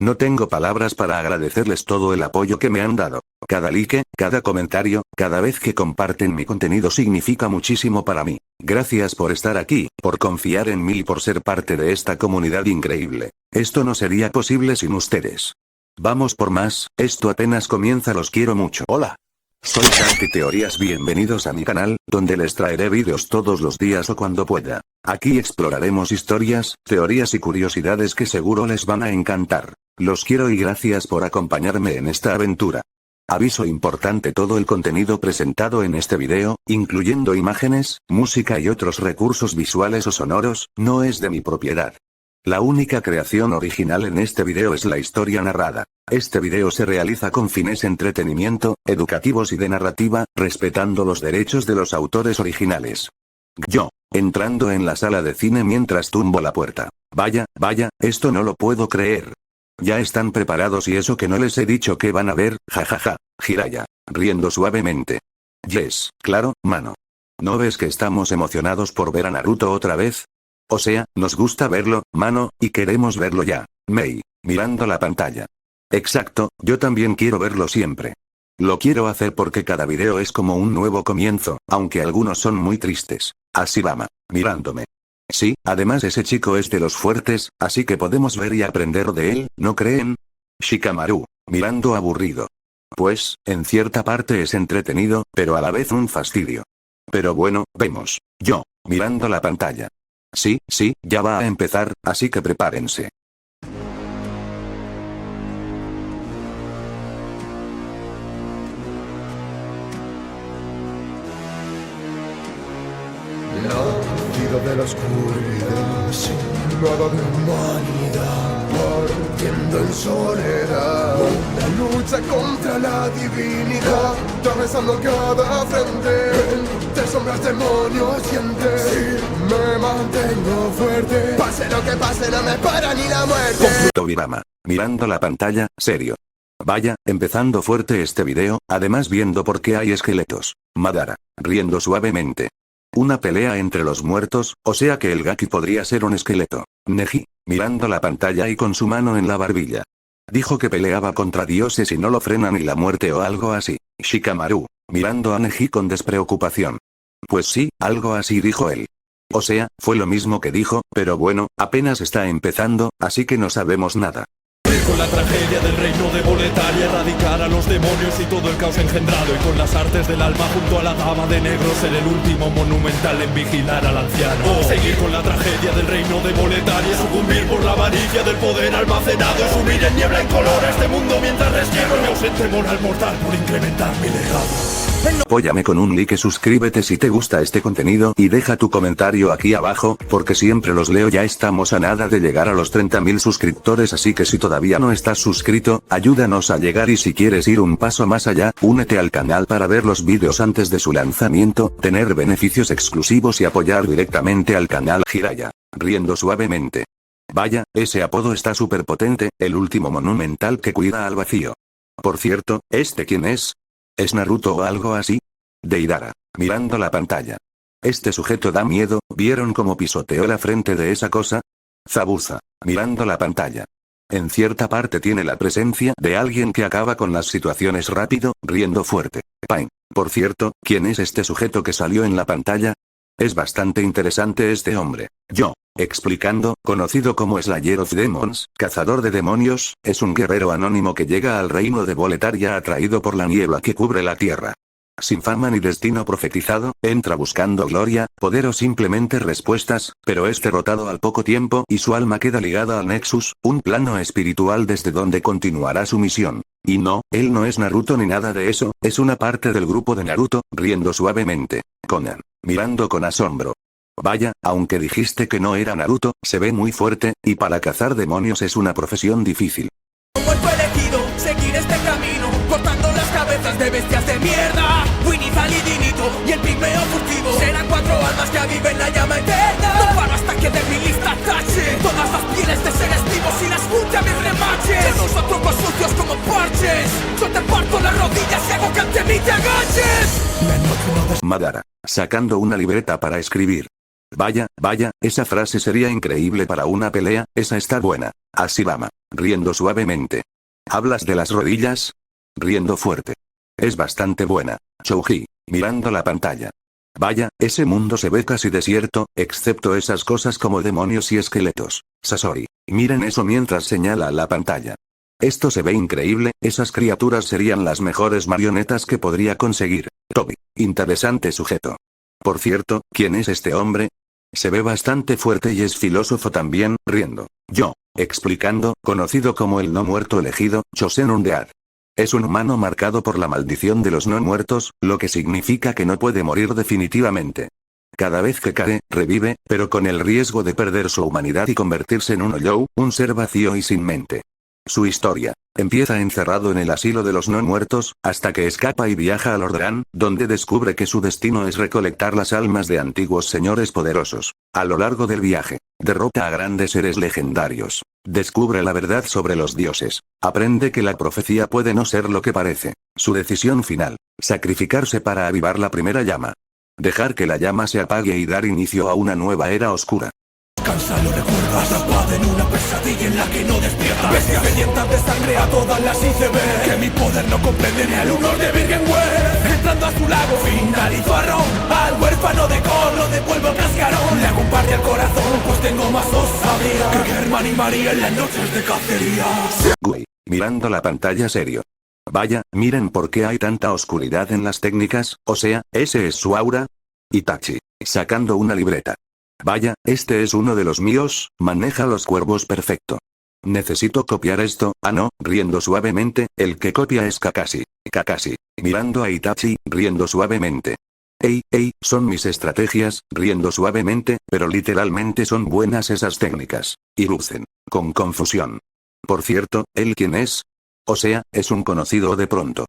No tengo palabras para agradecerles todo el apoyo que me han dado. Cada like, cada comentario, cada vez que comparten mi contenido significa muchísimo para mí. Gracias por estar aquí, por confiar en mí y por ser parte de esta comunidad increíble. Esto no sería posible sin ustedes. Vamos por más, esto apenas comienza, los quiero mucho. Hola. Soy Santi Teorías, bienvenidos a mi canal, donde les traeré vídeos todos los días o cuando pueda. Aquí exploraremos historias, teorías y curiosidades que seguro les van a encantar. Los quiero y gracias por acompañarme en esta aventura. Aviso importante: todo el contenido presentado en este video, incluyendo imágenes, música y otros recursos visuales o sonoros, no es de mi propiedad. La única creación original en este video es la historia narrada. Este video se realiza con fines entretenimiento, educativos y de narrativa, respetando los derechos de los autores originales. Yo, entrando en la sala de cine mientras tumbo la puerta. Vaya, esto no lo puedo creer. Ya están preparados y eso que no les he dicho que van a ver, jajaja, Jiraiya, riendo suavemente. Yes, claro, mano. ¿No ves que estamos emocionados por ver a Naruto otra vez? O sea, nos gusta verlo, mano, y queremos verlo ya. Mei, mirando la pantalla. Exacto, yo también quiero verlo siempre. Lo quiero hacer porque cada video es como un nuevo comienzo, aunque algunos son muy tristes. Asirama, mirándome. Sí, además ese chico es de los fuertes, así que podemos ver y aprender de él, ¿no creen? Shikamaru, mirando aburrido. Pues, en cierta parte es entretenido, pero a la vez un fastidio. Pero bueno, vemos. Yo, mirando la pantalla. Sí, ya va a empezar, así que prepárense. Nacido de la oscuridad, sin nada de humanidad, partiendo en soledad, una lucha contra la divinidad, atravesando cada frente, entre sombras, demonios y entes. Sí, me mantengo fuerte, pase lo que pase, no me para ni la muerte. Tobirama, mirando la pantalla, serio. Vaya, empezando fuerte este video, además viendo por qué hay esqueletos. Madara, riendo suavemente. Una pelea entre los muertos, o sea que el Gaki podría ser un esqueleto. Neji, mirando la pantalla y con su mano en la barbilla. Dijo que peleaba contra dioses y no lo frena ni la muerte o algo así. Shikamaru, mirando a Neji con despreocupación. Pues sí, algo así dijo él. O sea, fue lo mismo que dijo, pero bueno, apenas está empezando, así que no sabemos nada. Con la tragedia del reino de Boletaria, erradicar a los demonios y todo el caos engendrado, y con las artes del alma junto a la dama de negro, ser el último monumental en vigilar al anciano. Seguir con la tragedia del reino de Boletaria, sucumbir por la avaricia del poder almacenado, y sumir en niebla incolora este mundo mientras resquiebro mi ausente moral mortal por incrementar mi legado. Apóyame con un like, suscríbete si te gusta este contenido y deja tu comentario aquí abajo, porque siempre los leo. Ya estamos a nada de llegar a los 30.000 suscriptores, así que si todavía no estás suscrito, ayúdanos a llegar, y si quieres ir un paso más allá, únete al canal para ver los vídeos antes de su lanzamiento, tener beneficios exclusivos y apoyar directamente al canal. Jiraiya, riendo suavemente. Vaya, ese apodo está súper potente, el último monumental que cuida al vacío. Por cierto, ¿este quién es? ¿Es Naruto o algo así? Deidara, mirando la pantalla. Este sujeto da miedo, ¿vieron cómo pisoteó la frente de esa cosa? Zabuza, mirando la pantalla. En cierta parte tiene la presencia de alguien que acaba con las situaciones rápido, riendo fuerte. Pain. Por cierto, ¿quién es este sujeto que salió en la pantalla? Es bastante interesante este hombre. Yo, explicando, conocido como Slayer of Demons, cazador de demonios, es un guerrero anónimo que llega al reino de Boletaria atraído por la niebla que cubre la tierra. Sin fama ni destino profetizado, entra buscando gloria, poder o simplemente respuestas, pero es derrotado al poco tiempo y su alma queda ligada al Nexus, un plano espiritual desde donde continuará su misión. Y no, él no es Naruto ni nada de eso, es una parte del grupo de Naruto, riendo suavemente. Conan, mirando con asombro. Vaya, aunque dijiste que no era Naruto, se ve muy fuerte, y para cazar demonios es una profesión difícil. Como fue elegido, seguir este camino, cortando las cabezas de bestias de mierda. Winnie, Dinito y el pigmeo furtivo serán 4 almas que aviven la llama eterna. No paro hasta que de mi lista tache todas las pieles de seres vivos y las junte a mis remaches. Ya no uso trucos sucios como parches. Yo te parto las rodillas y hago que ante mí te agaches. Madara, sacando una libreta para escribir. Vaya, esa frase sería increíble para una pelea, esa está buena. Asirama, riendo suavemente. ¿Hablas de las rodillas? Riendo fuerte. Es bastante buena. Chouji, mirando la pantalla. Vaya, ese mundo se ve casi desierto, excepto esas cosas como demonios y esqueletos. Sasori, miren eso mientras señala a la pantalla. Esto se ve increíble, esas criaturas serían las mejores marionetas que podría conseguir. Toby, interesante sujeto. Por cierto, ¿quién es este hombre? Se ve bastante fuerte y es filósofo también, riendo. Yo, explicando, conocido como el no muerto elegido, Chosen Undead. Es un humano marcado por la maldición de los no muertos, lo que significa que no puede morir definitivamente. Cada vez que cae, revive, pero con el riesgo de perder su humanidad y convertirse en un Ollou, un ser vacío y sin mente. Su historia empieza encerrado en el asilo de los no muertos, hasta que escapa y viaja a Lordaeron, donde descubre que su destino es recolectar las almas de antiguos señores poderosos. A lo largo del viaje, derrota a grandes seres legendarios. Descubre la verdad sobre los dioses. Aprende que la profecía puede no ser lo que parece. Su decisión final: sacrificarse para avivar la primera llama. Dejar que la llama se apague y dar inicio a una nueva era oscura. Cansa, lo recuerda, atrapado en una pesadilla en la que no despierta. Bestias sedientas de sangre a todas las ICB. Que mi poder no comprende ni al honor de Virgenware. Entrando a su lago, finalizo a Ron. Al huérfano de Kor lo devuelvo a cascarón. Le hago un parte al corazón, pues tengo más osadía que Germán y María en las noches de cacería. Gui, mirando la pantalla serio. Vaya, miren por qué hay tanta oscuridad en las técnicas, o sea, ese es su aura. Itachi, sacando una libreta. Vaya, este es uno de los míos, maneja los cuervos perfecto. Necesito copiar esto, no, riendo suavemente, el que copia es Kakashi. Kakashi, mirando a Itachi, riendo suavemente. Ey, son mis estrategias, riendo suavemente, pero literalmente son buenas esas técnicas. Hiruzen, con confusión. Por cierto, ¿él quién es? O sea, es un conocido de pronto.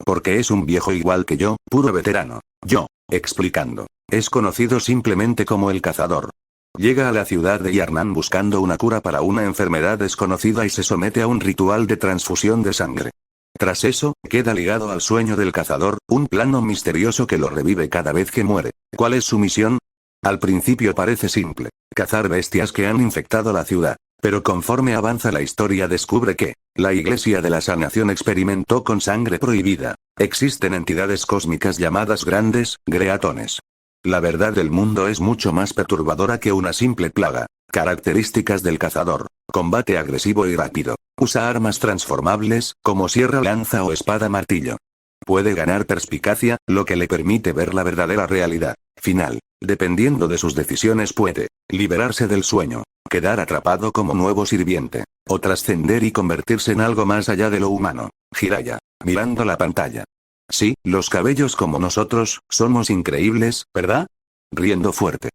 Porque es un viejo igual que yo, puro veterano. Yo, explicando. Es conocido simplemente como el cazador. Llega a la ciudad de Yarnan buscando una cura para una enfermedad desconocida y se somete a un ritual de transfusión de sangre. Tras eso, queda ligado al sueño del cazador, un plano misterioso que lo revive cada vez que muere. ¿Cuál es su misión? Al principio parece simple: cazar bestias que han infectado la ciudad. Pero conforme avanza la historia descubre que la Iglesia de la Sanación experimentó con sangre prohibida. Existen entidades cósmicas llamadas grandes greatones. La verdad del mundo es mucho más perturbadora que una simple plaga. Características del cazador: combate agresivo y rápido. Usa armas transformables, como sierra, lanza o espada martillo. Puede ganar perspicacia, lo que le permite ver la verdadera realidad. Final. Dependiendo de sus decisiones puede liberarse del sueño, quedar atrapado como nuevo sirviente, o trascender y convertirse en algo más allá de lo humano. Jiraiya, mirando la pantalla. Sí, los cabellos como nosotros, somos increíbles, ¿verdad? Riendo fuerte.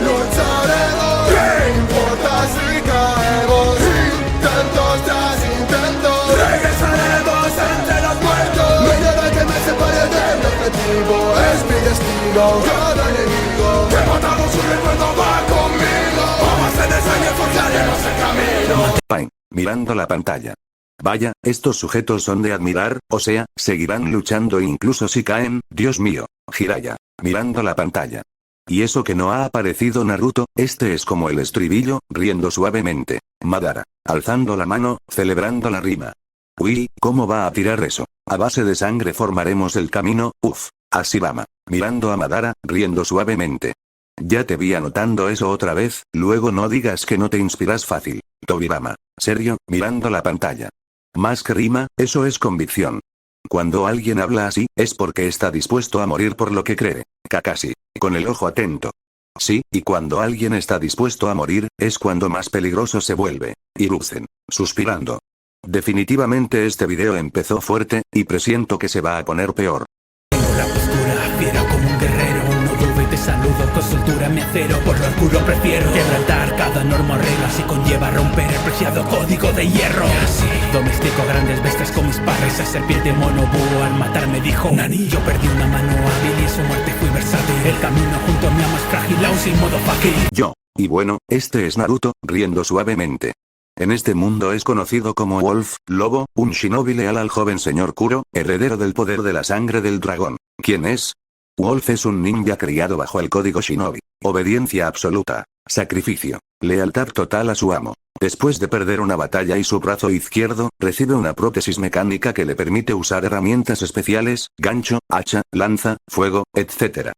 Lucharemos, ¿qué importa si caemos? Intentos tras intentos, regresaremos entre los muertos. No hay nada que me separe de mi objetivo, es mi destino. Cada enemigo que matamos su recuerdo va conmigo. A base de sangre forjaremos el camino. Pain, mirando la pantalla. Vaya, estos sujetos son de admirar, o sea, seguirán luchando incluso si caen, Dios mío. Jiraiya, mirando la pantalla. Y eso que no ha aparecido Naruto, este es como el estribillo, riendo suavemente. Madara, alzando la mano, celebrando la rima. Uy, ¿cómo va a tirar eso? A base de sangre formaremos el camino, uff. Ashirama, mirando a Madara, riendo suavemente. Ya te vi anotando eso otra vez, luego no digas que no te inspiras fácil. Tobirama, serio, mirando la pantalla. Más que rima, eso es convicción. Cuando alguien habla así, es porque está dispuesto a morir por lo que cree. Kakashi, con el ojo atento. Sí, y cuando alguien está dispuesto a morir, es cuando más peligroso se vuelve. Hiruzen, suspirando. Definitivamente este video empezó fuerte, y presiento que se va a poner peor. Tengo la postura fiera como un guerrero. No dudo y te saludo con soltura mi acero. Por lo oscuro prefiero quebrantar cada norma o regla si conlleva romper el preciado código de hierro. Así domestico grandes bestias con mis padres. Esa serpiente mono búho al matarme dijo Nani. Yo perdí una mano hábil y en su muerte fui versátil. El camino junto a mí más frágil aún sin modo fácil. Yo. Y bueno, este es Naruto, riendo suavemente. En este mundo es conocido como Wolf, lobo, un shinobi leal al joven señor Kuro, heredero del poder de la sangre del dragón. ¿Quién es? Wolf es un ninja criado bajo el código shinobi. Obediencia absoluta. Sacrificio. Lealtad total a su amo. Después de perder una batalla y su brazo izquierdo, recibe una prótesis mecánica que le permite usar herramientas especiales, gancho, hacha, lanza, fuego, etc.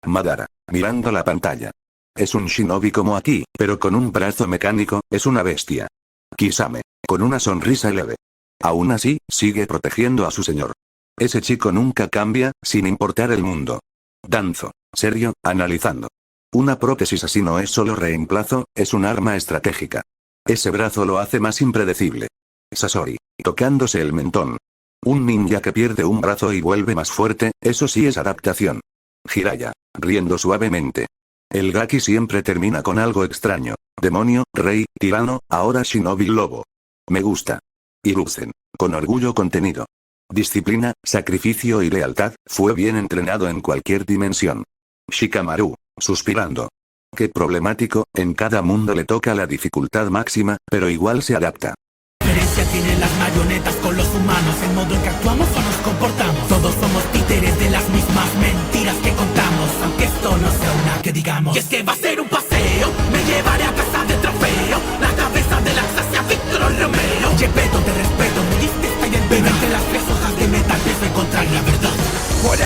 Madara. Mirando la pantalla. Es un shinobi como aquí, pero con un brazo mecánico, es una bestia. Kisame. Con una sonrisa leve. Aún así, sigue protegiendo a su señor. Ese chico nunca cambia, sin importar el mundo. Danzo. Serio, analizando. Una prótesis así no es solo reemplazo, es un arma estratégica. Ese brazo lo hace más impredecible. Sasori. Tocándose el mentón. Un ninja que pierde un brazo y vuelve más fuerte, eso sí es adaptación. Jiraiya. Riendo suavemente. El Gaki siempre termina con algo extraño. Demonio, rey, tirano, ahora shinobi lobo. Me gusta. Hiruzen. Con orgullo contenido. Disciplina, sacrificio y lealtad, fue bien entrenado en cualquier dimensión. Shikamaru. Suspirando. Qué problemático, en cada mundo le toca la dificultad máxima, pero igual se adapta. Diferencia tienen las marionetas con los humanos, el modo en que actuamos o nos comportamos. Todos somos títeres de las mismas mentiras que contamos, aunque esto no sea una que digamos. Y es que va a ser un paseo, me llevaré a casa de trofeo, la cabeza de la hacia Víctor Romeo. Yepeto, te respeto, me diste esta identidad. Entre las tres hojas de metal pienso encontrar la verdad.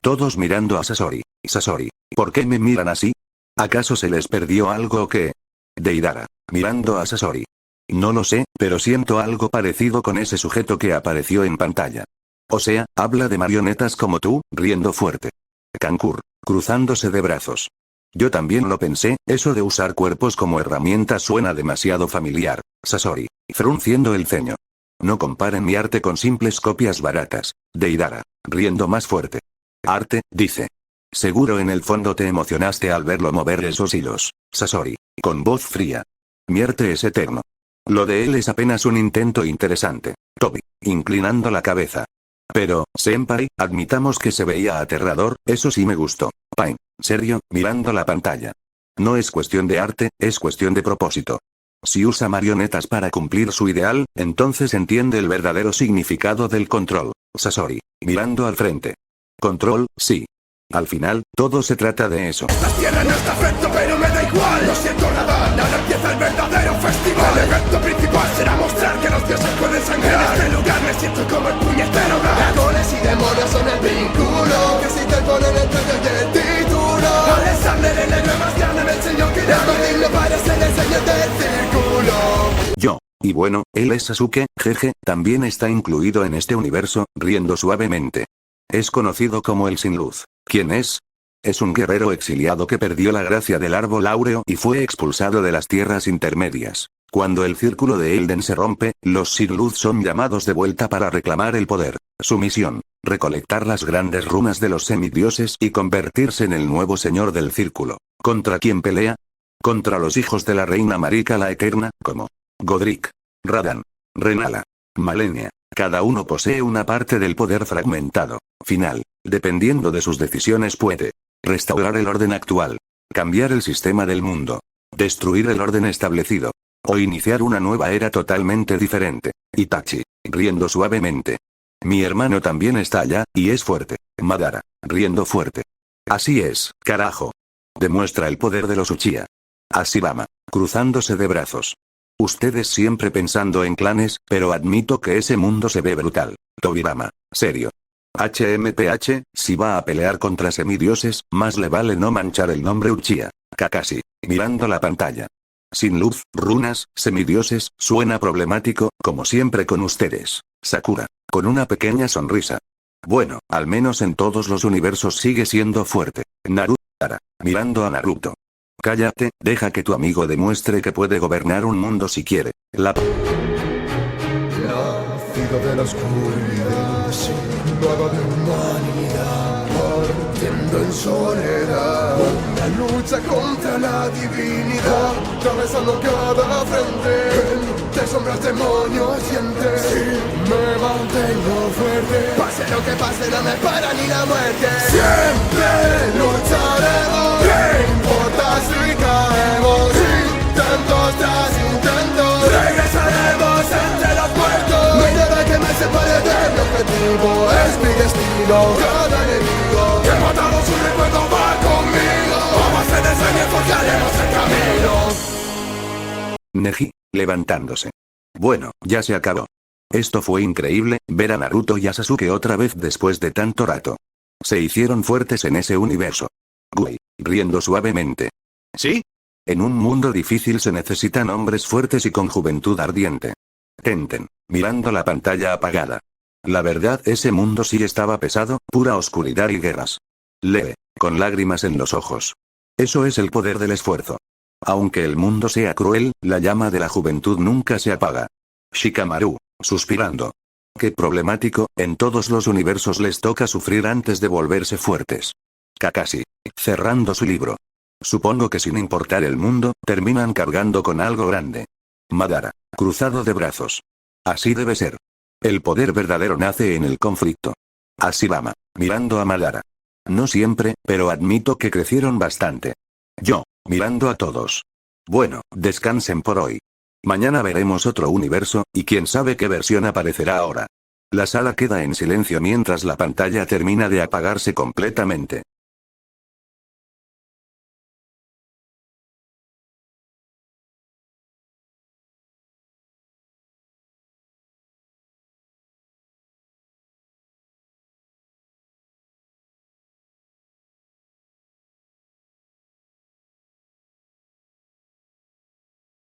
Todos mirando a Sasori. Sasori. ¿Por qué me miran así? ¿Acaso se les perdió algo o qué? Deidara. Mirando a Sasori. No lo sé, pero siento algo parecido con ese sujeto que apareció en pantalla. O sea, habla de marionetas como tú, riendo fuerte. Kankuro. Cruzándose de brazos. Yo también lo pensé, eso de usar cuerpos como herramienta suena demasiado familiar. Sasori. Frunciendo el ceño. No comparen mi arte con simples copias baratas. Deidara. Riendo más fuerte. Arte, dice. Seguro en el fondo te emocionaste al verlo mover esos hilos. Sasori. Con voz fría. Mi arte es eterno. Lo de él es apenas un intento interesante. Tobi. Inclinando la cabeza. Pero, senpai, admitamos que se veía aterrador, eso sí me gustó. Pain. Serio, mirando la pantalla. No es cuestión de arte, es cuestión de propósito. Si usa marionetas para cumplir su ideal, entonces entiende el verdadero significado del control. Sasori. Mirando al frente. Control, sí. Al final, todo se trata de eso. Esta tierra no está frente, pero me da igual. No siento nada, ahora empieza el verdadero festival. El evento principal será mostrar que los dioses pueden sangrar. En este lugar me siento como el puñetero. Dragones y demonios son el vínculo que si te ponen entre ellos y el título. Alexander el héroe más grande me enseñó que era digno para ser el señor del círculo. Yo. Y bueno, él es Sasuke, jeje, también está incluido en este universo, riendo suavemente. Es conocido como el Sin Luz. ¿Quién es? Es un guerrero exiliado que perdió la gracia del árbol áureo y fue expulsado de las tierras intermedias. Cuando el círculo de Elden se rompe, los Sin Luz son llamados de vuelta para reclamar el poder. Su misión: recolectar las grandes runas de los semidioses y convertirse en el nuevo señor del círculo. ¿Contra quién pelea? Contra los hijos de la reina Marika la Eterna, como Godric, Radan, Renala, Malenia. Cada uno posee una parte del poder fragmentado. Final. Dependiendo de sus decisiones puede restaurar el orden actual, cambiar el sistema del mundo, destruir el orden establecido, o iniciar una nueva era totalmente diferente. Itachi. Riendo suavemente. Mi hermano también está allá, y es fuerte. Madara. Riendo fuerte. Así es, carajo. Demuestra el poder de los Uchiha. Ashirama. Cruzándose de brazos. Ustedes siempre pensando en clanes, pero admito que ese mundo se ve brutal. Tobirama. Serio. HMPH, si va a pelear contra semidioses, más le vale no manchar el nombre Uchiha. Kakashi. Mirando la pantalla. Sin luz, runas, semidioses, suena problemático, como siempre con ustedes. Sakura. Con una pequeña sonrisa. Bueno, al menos en todos los universos sigue siendo fuerte. Naruto. Mirando a Naruto. Cállate, deja que tu amigo demuestre que puede gobernar un mundo si quiere. Nacido de la oscuridad, sin nada de humanidad, partiendo en soledad, una lucha contra la divinidad, atravesando cada frente, entre sombras, demonios y entes. Si me mantengo fuerte, pase lo que pase, no me para ni la muerte. Siempre lucharemos, ¿qué importa si caemos? Intentos tras intentos, regresaremos entre los muertos. No hay nada que me separe de mi objetivo, es mi destino. Cada enemigo que he matado su recuerdo va conmigo. A base de sangre forjaremos el camino. Neji, levantándose. Bueno, ya se acabó. Esto fue increíble, ver a Naruto y a Sasuke otra vez después de tanto rato. Se hicieron fuertes en ese universo. Gui, riendo suavemente. ¿Sí? En un mundo difícil se necesitan hombres fuertes y con juventud ardiente. Tenten, mirando la pantalla apagada. La verdad, ese mundo sí estaba pesado, pura oscuridad y guerras. Lee, con lágrimas en los ojos. Eso es el poder del esfuerzo. Aunque el mundo sea cruel, la llama de la juventud nunca se apaga. Shikamaru, suspirando. Qué problemático, en todos los universos les toca sufrir antes de volverse fuertes. Kakashi, cerrando su libro. Supongo que sin importar el mundo, terminan cargando con algo grande. Madara, cruzado de brazos. Así debe ser. El poder verdadero nace en el conflicto. Ashirama, mirando a Madara. No siempre, pero admito que crecieron bastante. Yo, mirando a todos. Bueno, descansen por hoy. Mañana veremos otro universo, y quién sabe qué versión aparecerá ahora. La sala queda en silencio mientras la pantalla termina de apagarse completamente.